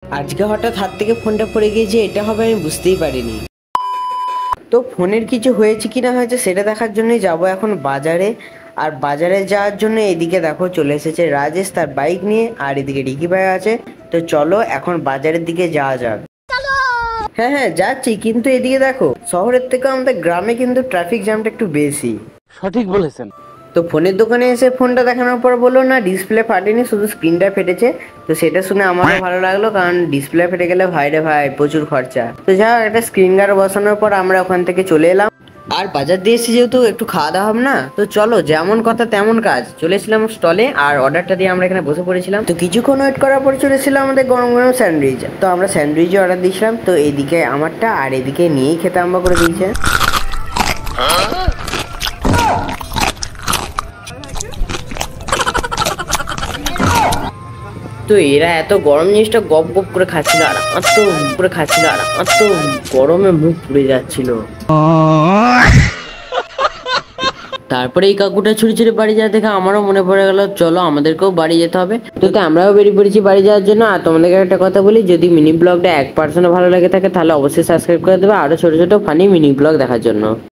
আজকে হঠাৎ হাত থেকে ফোনটা পড়ে গিয়েছে, এটা হবে আমি বুঝতেই পারিনি। তো ফোনের কিছু হয়েছে কি না হয়েছে সেটা দেখার জন্যই যাব এখন বাজারে। আর বাজারে যাওয়ার জন্য এদিকে দেখো চলে এসেছে রাজেশ তার বাইক নিয়ে, আর এদিকে রিকি ভাই আছে। তো চলো এখন বাজারের দিকে যাওয়া যাক। হ্যাঁ হ্যাঁ যাচ্ছি, কিন্তু এদিকে দেখো শহরের থেকে আমাদের গ্রামে কিন্তু ট্রাফিক জ্যামটা একটু বেশি। সঠিক বলেছেন। তো ফোনের দোকানে এসে ফোনটা দেখানোর পর বললো না ডিসপ্লে ফাটেনি, শুধু স্ক্রিনটা ফেটেছে। তো সেটা শুনে আমারও ভালো লাগলো, কারণ ডিসপ্লে ফেটে গেলে ভাই রে ভাই প্রচুর খরচা। তো যা একটা স্ক্রিন গার্ড বসানোর পর আমরা ওখান থেকে চলে এলাম। আর বাজার দিয়ে এসে যেহেতু একটু খাওয়া দাওয়া হবে না, তো চলো যেমন কথা তেমন কাজ, চলে এসেছিলাম স্টলে আর অর্ডারটা দিয়ে আমরা এখানে বসে পড়েছিলাম। তো কিছুক্ষণ ওয়েট করার পর চলে এসেছিলাম আমাদের গরম গরম স্যান্ডউইচ। তো আমরা স্যান্ডউইচ অর্ডার দিয়েছিলাম, তো এদিকে আমারটা আর এদিকে নিয়েই খেতে আরম্ভ করে দিয়েছে। তো এরা এত গরম জিনিসটা গপ গপ করে খাচ্ছিল, আর আমার তো করে খাচ্ছিল, আর আমার তো গরমে মুখ পুড়ে যাচ্ছিল। তারপরে এই কাকুটা ছুটে ছুটে বাড়ি যাওয়া দেখে আমারও মনে পড়ে গেল চলো আমাদেরকেও বাড়ি যেতে হবে। তো আমরাও বেরিয়ে পড়েছি বাড়ি যাওয়ার জন্য। আর তোমাদেরকে একটা কথা বলি, যদি মিনি ব্লগটা 1% ভালো লাগে থাকে তাহলে অবশ্যই সাবস্ক্রাইব করে দেবে আরো ছোট ছোট ফানি মিনি ব্লগ দেখার জন্য।